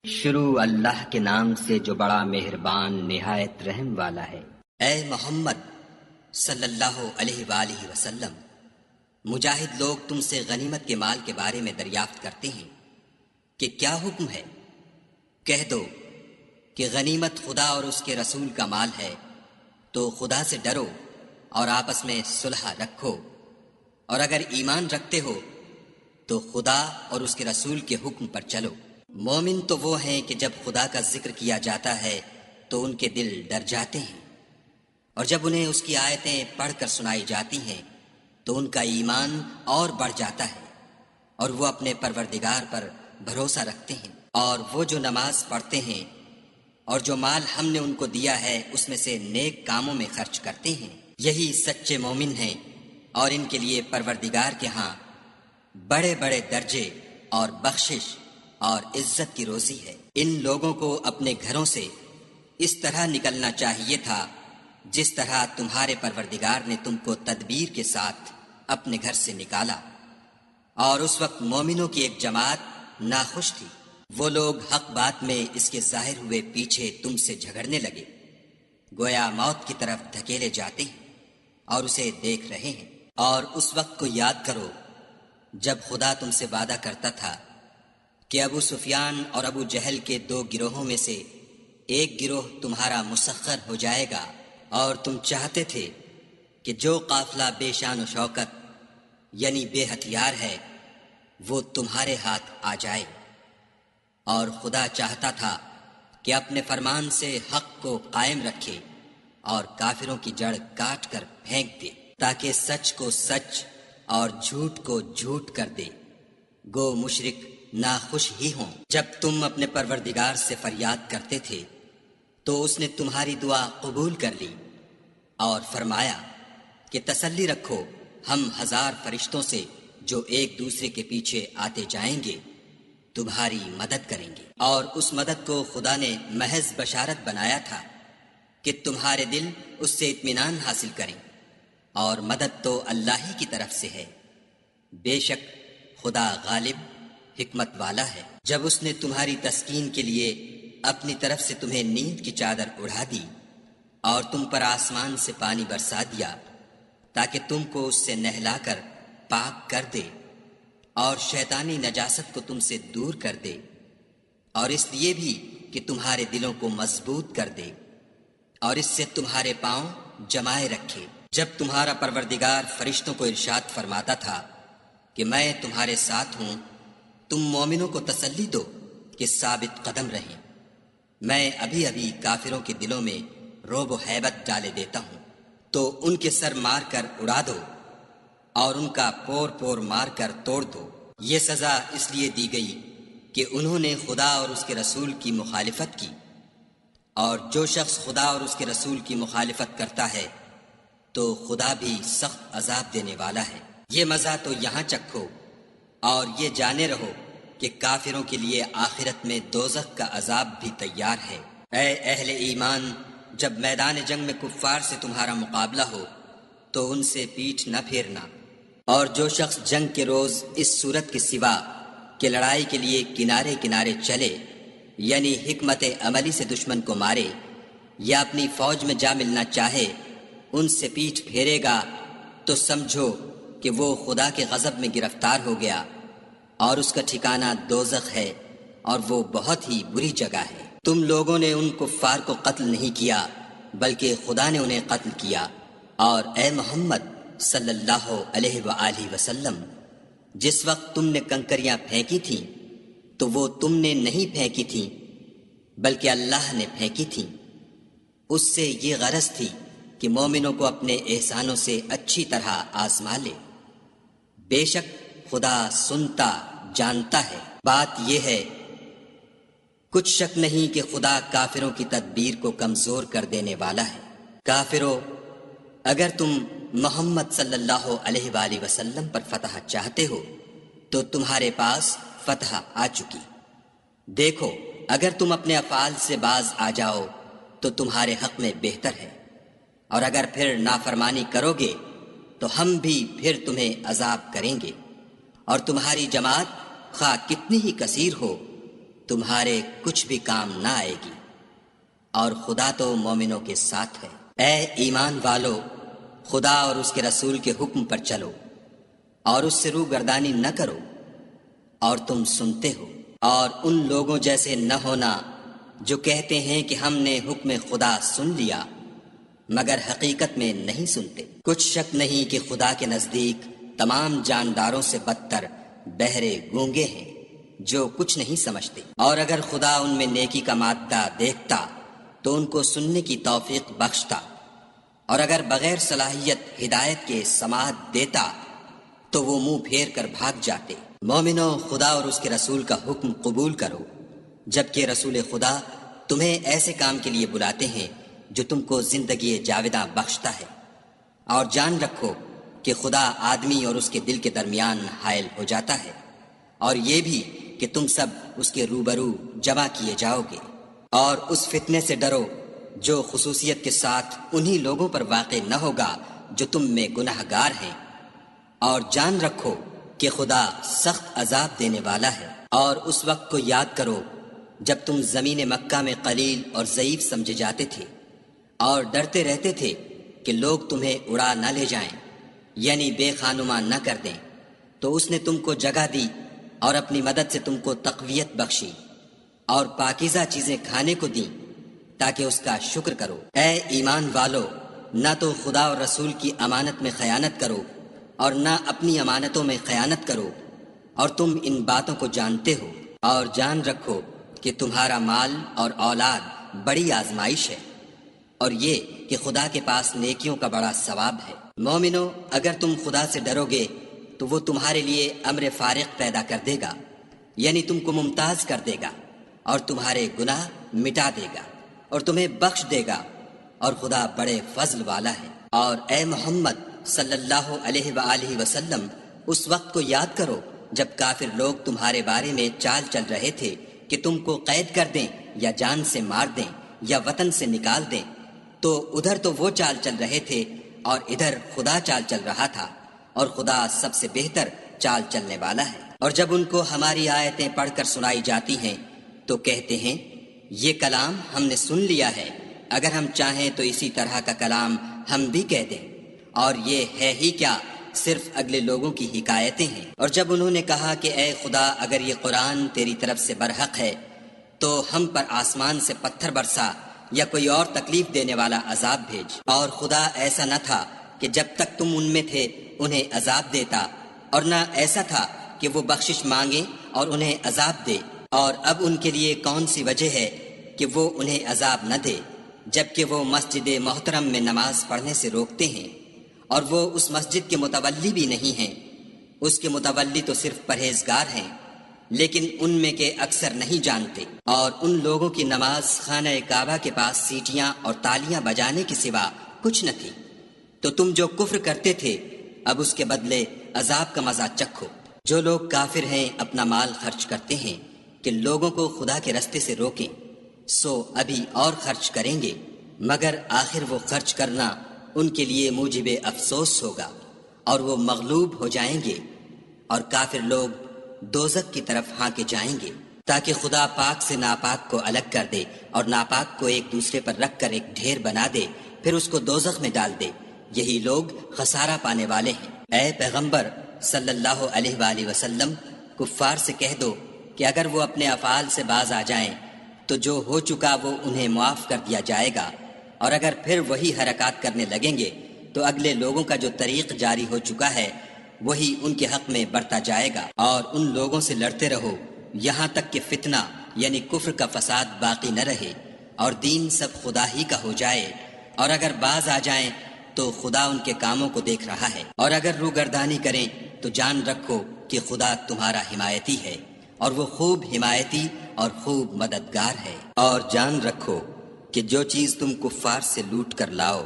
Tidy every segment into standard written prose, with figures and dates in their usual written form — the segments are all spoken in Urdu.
شروع اللہ کے نام سے جو بڑا مہربان نہایت رحم والا ہے۔ اے محمد صلی اللہ علیہ وآلہ وسلم، مجاہد لوگ تم سے غنیمت کے مال کے بارے میں دریافت کرتے ہیں کہ کیا حکم ہے؟ کہہ دو کہ غنیمت خدا اور اس کے رسول کا مال ہے، تو خدا سے ڈرو اور آپس میں صلح رکھو، اور اگر ایمان رکھتے ہو تو خدا اور اس کے رسول کے حکم پر چلو۔ مومن تو وہ ہیں کہ جب خدا کا ذکر کیا جاتا ہے تو ان کے دل ڈر جاتے ہیں، اور جب انہیں اس کی آیتیں پڑھ کر سنائی جاتی ہیں تو ان کا ایمان اور بڑھ جاتا ہے، اور وہ اپنے پروردگار پر بھروسہ رکھتے ہیں، اور وہ جو نماز پڑھتے ہیں اور جو مال ہم نے ان کو دیا ہے اس میں سے نیک کاموں میں خرچ کرتے ہیں، یہی سچے مومن ہیں، اور ان کے لیے پروردگار کے ہاں بڑے بڑے درجے اور بخشش اور عزت کی روزی ہے۔ ان لوگوں کو اپنے گھروں سے اس طرح نکلنا چاہیے تھا جس طرح تمہارے پروردگار نے تم کو تدبیر کے ساتھ اپنے گھر سے نکالا، اور اس وقت مومنوں کی ایک جماعت ناخوش تھی۔ وہ لوگ حق بات میں اس کے ظاہر ہوئے پیچھے تم سے جھگڑنے لگے، گویا موت کی طرف دھکیلے جاتے ہیں اور اسے دیکھ رہے ہیں۔ اور اس وقت کو یاد کرو جب خدا تم سے وعدہ کرتا تھا کہ ابو سفیان اور ابو جہل کے دو گروہوں میں سے ایک گروہ تمہارا مسخر ہو جائے گا، اور تم چاہتے تھے کہ جو قافلہ بے شان و شوکت یعنی بے ہتھیار ہے وہ تمہارے ہاتھ آ جائے، اور خدا چاہتا تھا کہ اپنے فرمان سے حق کو قائم رکھے اور کافروں کی جڑ کاٹ کر پھینک دے، تاکہ سچ کو سچ اور جھوٹ کو جھوٹ کر دے۔ گو مشرک ناخوش ہی ہوں۔ جب تم اپنے پروردگار سے فریاد کرتے تھے تو اس نے تمہاری دعا قبول کر لی اور فرمایا کہ تسلی رکھو، ہم 1000 فرشتوں سے جو ایک دوسرے کے پیچھے آتے جائیں گے تمہاری مدد کریں گے۔ اور اس مدد کو خدا نے محض بشارت بنایا تھا کہ تمہارے دل اس سے اطمینان حاصل کریں، اور مدد تو اللہ ہی کی طرف سے ہے، بے شک خدا غالب حکمت والا ہے۔ جب اس نے تمہاری تسکین کے لیے اپنی طرف سے تمہیں نیند کی چادر اڑا دی اور تم پر آسمان سے پانی برسا دیا تاکہ تم کو اس سے نہلا کر پاک کر دے اور شیطانی نجاست کو تم سے دور کر دے، اور اس لیے بھی کہ تمہارے دلوں کو مضبوط کر دے اور اس سے تمہارے پاؤں جمائے رکھے۔ جب تمہارا پروردگار فرشتوں کو ارشاد فرماتا تھا کہ میں تمہارے ساتھ ہوں، تم مومنوں کو تسلی دو کہ ثابت قدم رہیں، میں ابھی ابھی کافروں کے دلوں میں رعب و ہیبت ڈالے دیتا ہوں، تو ان کے سر مار کر اڑا دو اور ان کا پور پور مار کر توڑ دو۔ یہ سزا اس لیے دی گئی کہ انہوں نے خدا اور اس کے رسول کی مخالفت کی، اور جو شخص خدا اور اس کے رسول کی مخالفت کرتا ہے تو خدا بھی سخت عذاب دینے والا ہے۔ یہ مزہ تو یہاں چکھو اور یہ جانے رہو کہ کافروں کے لیے آخرت میں دوزخ کا عذاب بھی تیار ہے۔ اے اہل ایمان، جب میدان جنگ میں کفار سے تمہارا مقابلہ ہو تو ان سے پیٹھ نہ پھیرنا، اور جو شخص جنگ کے روز اس صورت کے سوا کہ لڑائی کے لیے کنارے کنارے چلے، یعنی حکمت عملی سے دشمن کو مارے یا اپنی فوج میں جا ملنا چاہے، ان سے پیٹھ پھیرے گا تو سمجھو کہ وہ خدا کے غضب میں گرفتار ہو گیا، اور اس کا ٹھکانہ دوزخ ہے، اور وہ بہت ہی بری جگہ ہے۔ تم لوگوں نے ان کفار کو قتل نہیں کیا بلکہ خدا نے انہیں قتل کیا، اور اے محمد صلی اللہ علیہ وآلہ وسلم، جس وقت تم نے کنکریاں پھینکی تھیں تو وہ تم نے نہیں پھینکی تھیں بلکہ اللہ نے پھینکی تھیں، اس سے یہ غرض تھی کہ مومنوں کو اپنے احسانوں سے اچھی طرح آزما لے۔ بے شک خدا سنتا جانتا ہے۔ بات یہ ہے، کچھ شک نہیں کہ خدا کافروں کی تدبیر کو کمزور کر دینے والا ہے۔ کافروں، اگر تم محمد صلی اللہ علیہ وآلہ وسلم پر فتح چاہتے ہو تو تمہارے پاس فتح آ چکی۔ دیکھو، اگر تم اپنے افعال سے باز آ جاؤ تو تمہارے حق میں بہتر ہے، اور اگر پھر نافرمانی کرو گے تو ہم بھی پھر تمہیں عذاب کریں گے، اور تمہاری جماعت خواہ کتنی ہی کثیر ہو تمہارے کچھ بھی کام نہ آئے گی، اور خدا تو مومنوں کے ساتھ ہے۔ اے ایمان والو، خدا اور اس کے رسول کے حکم پر چلو اور اس سے روگردانی نہ کرو، اور تم سنتے ہو، اور ان لوگوں جیسے نہ ہونا جو کہتے ہیں کہ ہم نے حکم خدا سن لیا مگر حقیقت میں نہیں سنتے۔ کچھ شک نہیں کہ خدا کے نزدیک تمام جانداروں سے بدتر بہرے گونگے ہیں جو کچھ نہیں سمجھتے، اور اگر خدا ان میں نیکی کا مادہ دیکھتا تو ان کو سننے کی توفیق بخشتا، اور اگر بغیر صلاحیت ہدایت کے سماعت دیتا تو وہ منہ پھیر کر بھاگ جاتے۔ مومنو، خدا اور اس کے رسول کا حکم قبول کرو، جبکہ رسول خدا تمہیں ایسے کام کے لیے بلاتے ہیں جو تم کو زندگی جاوداں بخشتا ہے، اور جان رکھو کہ خدا آدمی اور اس کے دل کے درمیان حائل ہو جاتا ہے، اور یہ بھی کہ تم سب اس کے روبرو جمع کیے جاؤ گے۔ اور اس فتنے سے ڈرو جو خصوصیت کے ساتھ انہی لوگوں پر واقع نہ ہوگا جو تم میں گناہگار ہیں، اور جان رکھو کہ خدا سخت عذاب دینے والا ہے۔ اور اس وقت کو یاد کرو جب تم زمین مکہ میں قلیل اور ضعیف سمجھے جاتے تھے اور ڈرتے رہتے تھے کہ لوگ تمہیں اڑا نہ لے جائیں، یعنی بے خانما نہ کر دیں، تو اس نے تم کو جگہ دی اور اپنی مدد سے تم کو تقویت بخشی اور پاکیزہ چیزیں کھانے کو دیں تاکہ اس کا شکر کرو۔ اے ایمان والو، نہ تو خدا اور رسول کی امانت میں خیانت کرو اور نہ اپنی امانتوں میں خیانت کرو، اور تم ان باتوں کو جانتے ہو، اور جان رکھو کہ تمہارا مال اور اولاد بڑی آزمائش ہے، اور یہ کہ خدا کے پاس نیکیوں کا بڑا ثواب ہے۔ مومنو، اگر تم خدا سے ڈرو گے تو وہ تمہارے لیے امر فارغ پیدا کر دے گا، یعنی تم کو ممتاز کر دے گا اور تمہارے گناہ مٹا دے گا اور تمہیں بخش دے گا، اور خدا بڑے فضل والا ہے۔ اور اے محمد صلی اللہ علیہ وآلہ وسلم، اس وقت کو یاد کرو جب کافر لوگ تمہارے بارے میں چال چل رہے تھے کہ تم کو قید کر دیں یا جان سے مار دیں یا وطن سے نکال دیں، تو ادھر تو وہ چال چل رہے تھے اور ادھر خدا چال چل رہا تھا، اور خدا سب سے بہتر چال چلنے والا ہے۔ اور جب ان کو ہماری آیتیں پڑھ کر سنائی جاتی ہیں تو کہتے ہیں یہ کلام ہم نے سن لیا ہے، اگر ہم چاہیں تو اسی طرح کا کلام ہم بھی کہہ دیں، اور یہ ہے ہی کیا، صرف اگلے لوگوں کی حکایتیں ہیں۔ اور جب انہوں نے کہا کہ اے خدا، اگر یہ قرآن تیری طرف سے برحق ہے تو ہم پر آسمان سے پتھر برسا یا کوئی اور تکلیف دینے والا عذاب بھیج۔ اور خدا ایسا نہ تھا کہ جب تک تم ان میں تھے انہیں عذاب دیتا، اور نہ ایسا تھا کہ وہ بخشش مانگے اور انہیں عذاب دے۔ اور اب ان کے لیے کون سی وجہ ہے کہ وہ انہیں عذاب نہ دے، جبکہ وہ مسجد محترم میں نماز پڑھنے سے روکتے ہیں، اور وہ اس مسجد کے متولی بھی نہیں ہیں۔ اس کے متولی تو صرف پرہیزگار ہیں، لیکن ان میں کے اکثر نہیں جانتے۔ اور ان لوگوں کی نماز خانہ کعبہ کے پاس سیٹیاں اور تالیاں بجانے کے سوا کچھ نہ تھی۔ تو تم جو کفر کرتے تھے اب اس کے بدلے عذاب کا مزہ چکھو۔ جو لوگ کافر ہیں اپنا مال خرچ کرتے ہیں کہ لوگوں کو خدا کے رستے سے روکیں، سو ابھی اور خرچ کریں گے، مگر آخر وہ خرچ کرنا ان کے لیے موجب افسوس ہوگا، اور وہ مغلوب ہو جائیں گے، اور کافر لوگ دوزخ کی طرف ہانکے جائیں گے، تاکہ خدا پاک سے ناپاک کو الگ کر دے اور ناپاک کو ایک دوسرے پر رکھ کر ایک ڈھیر بنا دے، پھر اس کو دوزخ میں ڈال دے۔ یہی لوگ خسارہ پانے والے ہیں۔ اے پیغمبر صلی اللہ علیہ وآلہ وسلم، کفار سے کہہ دو کہ اگر وہ اپنے افعال سے باز آ جائیں تو جو ہو چکا وہ انہیں معاف کر دیا جائے گا، اور اگر پھر وہی حرکات کرنے لگیں گے تو اگلے لوگوں کا جو طریق جاری ہو چکا ہے وہی ان کے حق میں برتا جائے گا۔ اور ان لوگوں سے لڑتے رہو یہاں تک کہ فتنہ یعنی کفر کا فساد باقی نہ رہے اور دین سب خدا ہی کا ہو جائے، اور اگر باز آ جائیں تو خدا ان کے کاموں کو دیکھ رہا ہے، اور اگر روگردانی کریں تو جان رکھو کہ خدا تمہارا حمایتی ہے، اور وہ خوب حمایتی اور خوب مددگار ہے۔ اور جان رکھو کہ جو چیز تم کفار سے لوٹ کر لاؤ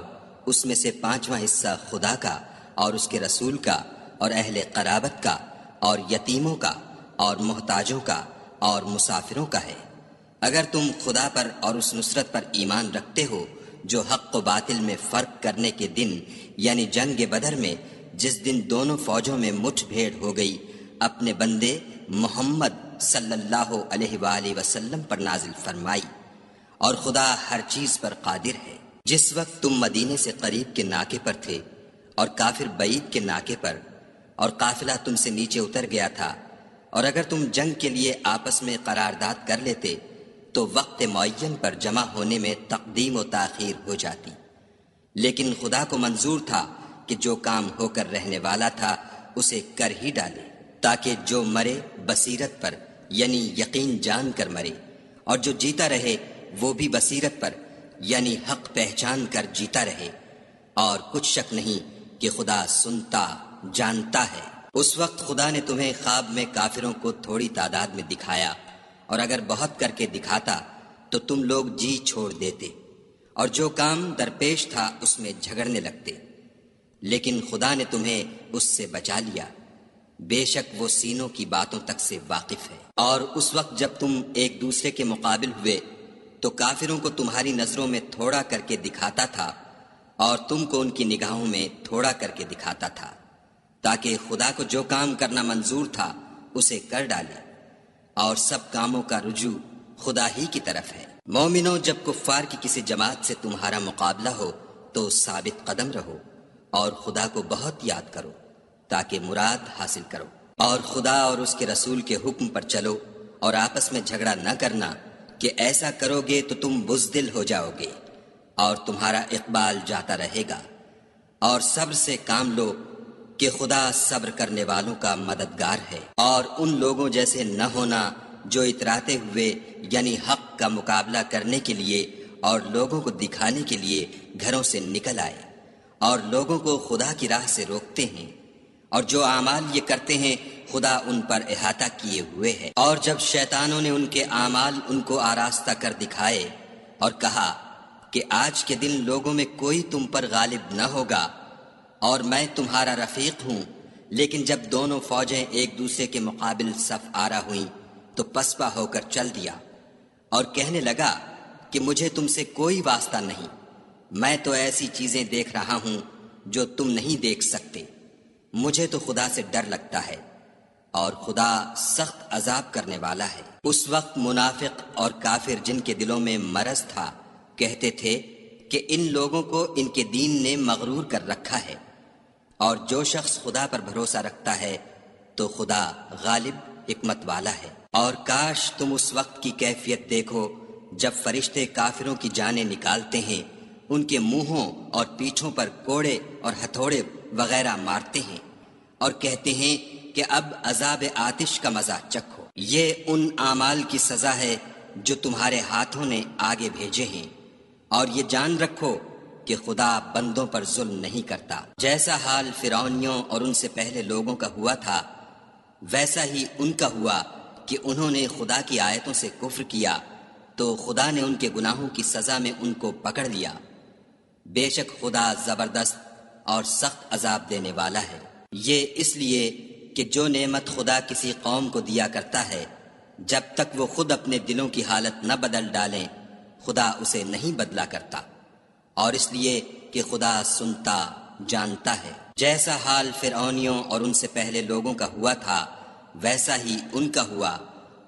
اس میں سے 5واں حصہ خدا کا اور اس کے رسول کا اور اہل قرابت کا اور یتیموں کا اور محتاجوں کا اور مسافروں کا ہے۔ اگر تم خدا پر اور اس نصرت پر ایمان رکھتے ہو جو حق و باطل میں فرق کرنے کے دن یعنی جنگ بدر میں، جس دن دونوں فوجوں میں مٹھ بھیڑ ہو گئی، اپنے بندے محمد صلی اللہ علیہ وآلہ وسلم پر نازل فرمائی، اور خدا ہر چیز پر قادر ہے۔ جس وقت تم مدینے سے قریب کے ناکے پر تھے اور کافر بعید کے ناکے پر، اور قافلہ تم سے نیچے اتر گیا تھا، اور اگر تم جنگ کے لیے آپس میں قرارداد کر لیتے تو وقت معین پر جمع ہونے میں تقدیم و تاخیر ہو جاتی، لیکن خدا کو منظور تھا کہ جو کام ہو کر رہنے والا تھا اسے کر ہی ڈالے، تاکہ جو مرے بصیرت پر یعنی یقین جان کر مرے، اور جو جیتا رہے وہ بھی بصیرت پر یعنی حق پہچان کر جیتا رہے، اور کچھ شک نہیں کہ خدا سنتا جانتا ہے۔ اس وقت خدا نے تمہیں خواب میں کافروں کو تھوڑی تعداد میں دکھایا، اور اگر بہت کر کے دکھاتا تو تم لوگ جی چھوڑ دیتے، اور جو کام درپیش تھا اس میں جھگڑنے لگتے، لیکن خدا نے تمہیں اس سے بچا لیا، بے شک وہ سینوں کی باتوں تک سے واقف ہے۔ اور اس وقت جب تم ایک دوسرے کے مقابل ہوئے تو کافروں کو تمہاری نظروں میں تھوڑا کر کے دکھاتا تھا، اور تم کو ان کی نگاہوں میں تھوڑا کر کے دکھاتا تھا، تاکہ خدا کو جو کام کرنا منظور تھا اسے کر ڈالے، اور سب کاموں کا رجوع خدا ہی کی طرف ہے۔ مومنو، جب کفار کی کسی جماعت سے تمہارا مقابلہ ہو تو ثابت قدم رہو، اور خدا کو بہت یاد کرو تاکہ مراد حاصل کرو، اور خدا اور اس کے رسول کے حکم پر چلو، اور آپس میں جھگڑا نہ کرنا کہ ایسا کرو گے تو تم بزدل ہو جاؤ گے اور تمہارا اقبال جاتا رہے گا، اور صبر سے کام لو کہ خدا صبر کرنے والوں کا مددگار ہے۔ اور ان لوگوں جیسے نہ ہونا جو اتراتے ہوئے یعنی حق کا مقابلہ کرنے کے لیے اور لوگوں کو دکھانے کے لیے گھروں سے نکل آئے اور لوگوں کو خدا کی راہ سے روکتے ہیں، اور جو اعمال یہ کرتے ہیں خدا ان پر احاطہ کیے ہوئے ہے۔ اور جب شیطانوں نے ان کے اعمال ان کو آراستہ کر دکھائے اور کہا کہ آج کے دن لوگوں میں کوئی تم پر غالب نہ ہوگا اور میں تمہارا رفیق ہوں، لیکن جب دونوں فوجیں ایک دوسرے کے مقابل صف آرا ہوئیں تو پسپا ہو کر چل دیا اور کہنے لگا کہ مجھے تم سے کوئی واسطہ نہیں، میں تو ایسی چیزیں دیکھ رہا ہوں جو تم نہیں دیکھ سکتے، مجھے تو خدا سے ڈر لگتا ہے، اور خدا سخت عذاب کرنے والا ہے۔ اس وقت منافق اور کافر جن کے دلوں میں مرض تھا کہتے تھے کہ ان لوگوں کو ان کے دین نے مغرور کر رکھا ہے، اور جو شخص خدا پر بھروسہ رکھتا ہے تو خدا غالب حکمت والا ہے۔ اور کاش تم اس وقت کی کیفیت دیکھو جب فرشتے کافروں کی جانیں نکالتے ہیں، ان کے منہوں اور پیٹھوں پر کوڑے اور ہتھوڑے وغیرہ مارتے ہیں اور کہتے ہیں کہ اب عذاب آتش کا مزہ چکھو، یہ ان اعمال کی سزا ہے جو تمہارے ہاتھوں نے آگے بھیجے ہیں، اور یہ جان رکھو کہ خدا بندوں پر ظلم نہیں کرتا۔ جیسا حال فرعونیوں اور ان سے پہلے لوگوں کا ہوا تھا ویسا ہی ان کا ہوا کہ انہوں نے خدا کی آیتوں سے کفر کیا تو خدا نے ان کے گناہوں کی سزا میں ان کو پکڑ لیا، بے شک خدا زبردست اور سخت عذاب دینے والا ہے۔ یہ اس لیے کہ جو نعمت خدا کسی قوم کو دیا کرتا ہے جب تک وہ خود اپنے دلوں کی حالت نہ بدل ڈالیں خدا اسے نہیں بدلا کرتا، اور اس لیے کہ خدا سنتا جانتا ہے۔ جیسا حال فرعونیوں اور ان سے پہلے لوگوں کا ہوا تھا ویسا ہی ان کا ہوا،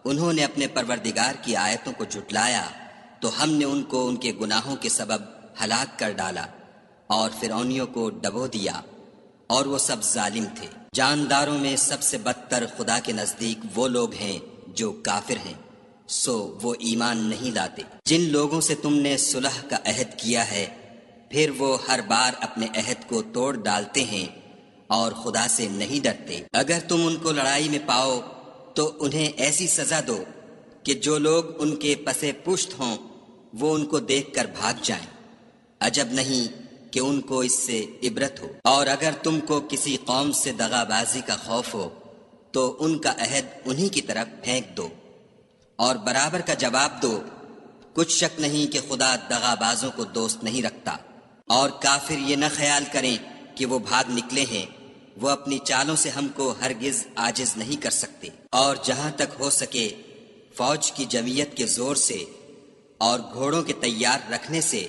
انہوں نے اپنے پروردگار کی آیتوں کو جھٹلایا تو ہم نے ان کو ان کے گناہوں کے سبب ہلاک کر ڈالا اور فرعونیوں کو ڈبو دیا، اور وہ سب ظالم تھے۔ جانداروں میں سب سے بدتر خدا کے نزدیک وہ لوگ ہیں جو کافر ہیں، سو وہ ایمان نہیں لاتے۔ جن لوگوں سے تم نے صلح کا عہد کیا ہے پھر وہ ہر بار اپنے عہد کو توڑ ڈالتے ہیں اور خدا سے نہیں ڈرتے۔ اگر تم ان کو لڑائی میں پاؤ تو انہیں ایسی سزا دو کہ جو لوگ ان کے پسے پشت ہوں وہ ان کو دیکھ کر بھاگ جائیں، عجب نہیں کہ ان کو اس سے عبرت ہو۔ اور اگر تم کو کسی قوم سے دغا بازی کا خوف ہو تو ان کا عہد انہی کی طرف پھینک دو اور برابر کا جواب دو، کچھ شک نہیں کہ خدا دغا بازوں کو دوست نہیں رکھتا۔ اور کافر یہ نہ خیال کریں کہ وہ بھاگ نکلے ہیں، وہ اپنی چالوں سے ہم کو ہرگز عاجز نہیں کر سکتے۔ اور جہاں تک ہو سکے فوج کی جمعیت کے زور سے اور گھوڑوں کے تیار رکھنے سے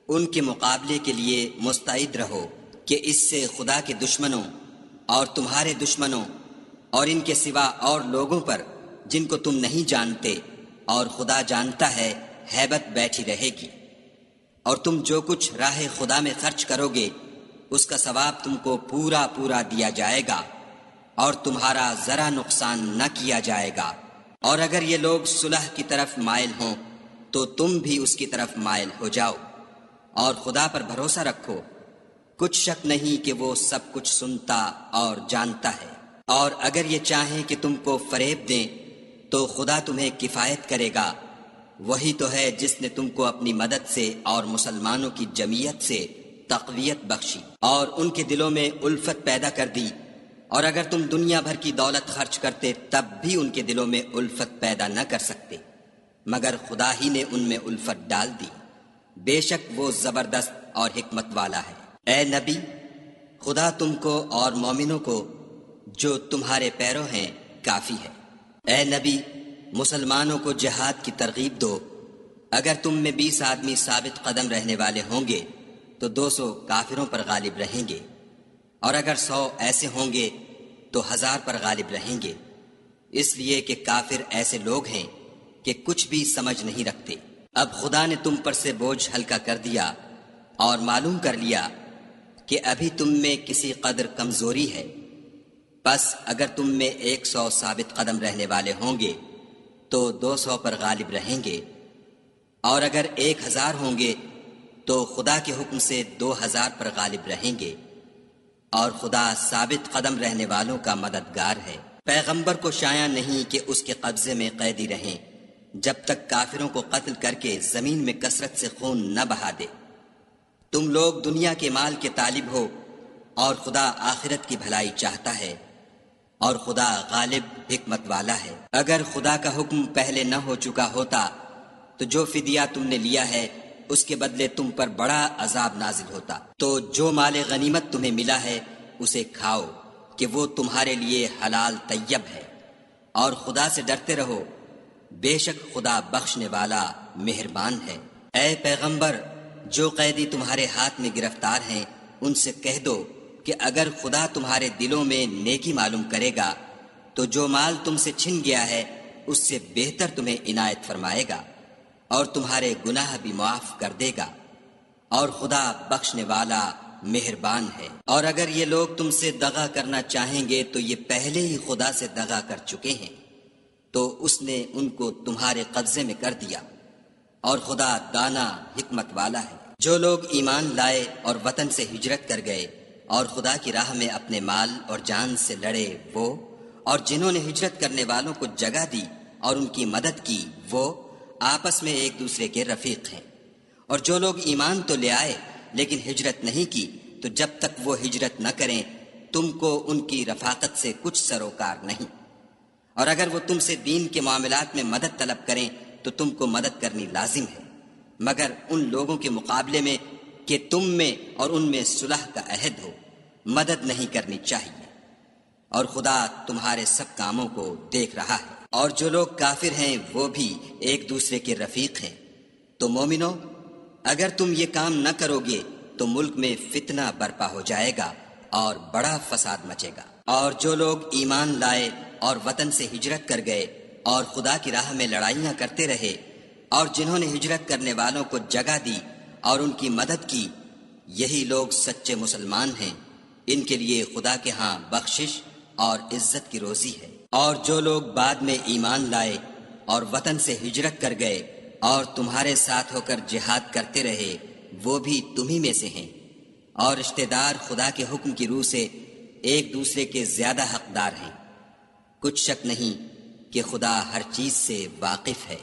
ان کے مقابلے کے لیے مستعد رہو کہ اس سے خدا کے دشمنوں اور تمہارے دشمنوں اور ان کے سوا اور لوگوں پر جن کو تم نہیں جانتے، اور خدا جانتا ہے ہیبت بیٹھی رہے گی، اور تم جو کچھ راہ خدا میں خرچ کرو گے اس کا ثواب تم کو پورا پورا دیا جائے گا، اور تمہارا ذرا نقصان نہ کیا جائے گا۔ اور اگر یہ لوگ صلح کی طرف مائل ہوں تو تم بھی اس کی طرف مائل ہو جاؤ، اور خدا پر بھروسہ رکھو، کچھ شک نہیں کہ وہ سب کچھ سنتا اور جانتا ہے۔ اور اگر یہ چاہیں کہ تم کو فریب دیں تو خدا تمہیں کفایت کرے گا، وہی تو ہے جس نے تم کو اپنی مدد سے اور مسلمانوں کی جمعیت سے تقویت بخشی اور ان کے دلوں میں الفت پیدا کر دی، اور اگر تم دنیا بھر کی دولت خرچ کرتے تب بھی ان کے دلوں میں الفت پیدا نہ کر سکتے، مگر خدا ہی نے ان میں الفت ڈال دی، بے شک وہ زبردست اور حکمت والا ہے۔ اے نبی، خدا تم کو اور مومنوں کو جو تمہارے پیرو ہیں کافی ہے۔ اے نبی، مسلمانوں کو جہاد کی ترغیب دو، اگر تم میں 20 آدمی ثابت قدم رہنے والے ہوں گے تو 200 کافروں پر غالب رہیں گے، اور اگر 100 ایسے ہوں گے تو 1000 پر غالب رہیں گے، اس لیے کہ کافر ایسے لوگ ہیں کہ کچھ بھی سمجھ نہیں رکھتے۔ اب خدا نے تم پر سے بوجھ ہلکا کر دیا اور معلوم کر لیا کہ ابھی تم میں کسی قدر کمزوری ہے، بس اگر تم میں 100 ثابت قدم رہنے والے ہوں گے تو 200 پر غالب رہیں گے، اور اگر 1000 ہوں گے تو خدا کے حکم سے 2000 پر غالب رہیں گے، اور خدا ثابت قدم رہنے والوں کا مددگار ہے۔ پیغمبر کو شایع نہیں کہ اس کے قبضے میں قیدی رہیں جب تک کافروں کو قتل کر کے زمین میں کثرت سے خون نہ بہا دے۔ تم لوگ دنیا کے مال کے طالب ہو اور خدا آخرت کی بھلائی چاہتا ہے، اور خدا غالب حکمت والا ہے۔ اگر خدا کا حکم پہلے نہ ہو چکا ہوتا تو جو فدیہ تم نے لیا ہے اس کے بدلے تم پر بڑا عذاب نازل ہوتا۔ تو جو مال غنیمت تمہیں ملا ہے اسے کھاؤ کہ وہ تمہارے لیے حلال طیب ہے، اور خدا سے ڈرتے رہو، بے شک خدا بخشنے والا مہربان ہے۔ اے پیغمبر، جو قیدی تمہارے ہاتھ میں گرفتار ہیں ان سے کہہ دو کہ اگر خدا تمہارے دلوں میں نیکی معلوم کرے گا تو جو مال تم سے چھن گیا ہے اس سے بہتر تمہیں عنایت فرمائے گا، اور تمہارے گناہ بھی معاف کر دے گا، اور خدا بخشنے والا مہربان ہے۔ اور اگر یہ لوگ تم سے دغا کرنا چاہیں گے تو یہ پہلے ہی خدا سے دغا کر چکے ہیں، تو اس نے ان کو تمہارے قبضے میں کر دیا، اور خدا دانا حکمت والا ہے۔ جو لوگ ایمان لائے اور وطن سے ہجرت کر گئے اور خدا کی راہ میں اپنے مال اور جان سے لڑے وہ، اور جنہوں نے ہجرت کرنے والوں کو جگہ دی اور ان کی مدد کی وہ آپس میں ایک دوسرے کے رفیق ہیں۔ اور جو لوگ ایمان تو لے آئے لیکن ہجرت نہیں کی تو جب تک وہ ہجرت نہ کریں تم کو ان کی رفاقت سے کچھ سروکار نہیں، اور اگر وہ تم سے دین کے معاملات میں مدد طلب کریں تو تم کو مدد کرنی لازم ہے، مگر ان لوگوں کے مقابلے میں کہ تم میں اور ان میں صلح کا عہد ہو مدد نہیں کرنی چاہیے، اور خدا تمہارے سب کاموں کو دیکھ رہا ہے۔ اور جو لوگ کافر ہیں وہ بھی ایک دوسرے کے رفیق ہیں۔ تو مومنو، اگر تم یہ کام نہ کرو گے تو ملک میں فتنہ برپا ہو جائے گا اور بڑا فساد مچے گا۔ اور جو لوگ ایمان لائے اور وطن سے ہجرت کر گئے اور خدا کی راہ میں لڑائیاں کرتے رہے، اور جنہوں نے ہجرت کرنے والوں کو جگہ دی اور ان کی مدد کی، یہی لوگ سچے مسلمان ہیں، ان کے لیے خدا کے ہاں بخشش اور عزت کی روزی ہے۔ اور جو لوگ بعد میں ایمان لائے اور وطن سے ہجرت کر گئے اور تمہارے ساتھ ہو کر جہاد کرتے رہے، وہ بھی تمہیں میں سے ہیں، اور رشتہ دار خدا کے حکم کی روح سے ایک دوسرے کے زیادہ حقدار ہیں۔ کچھ شک نہیں کہ خدا ہر چیز سے واقف ہے۔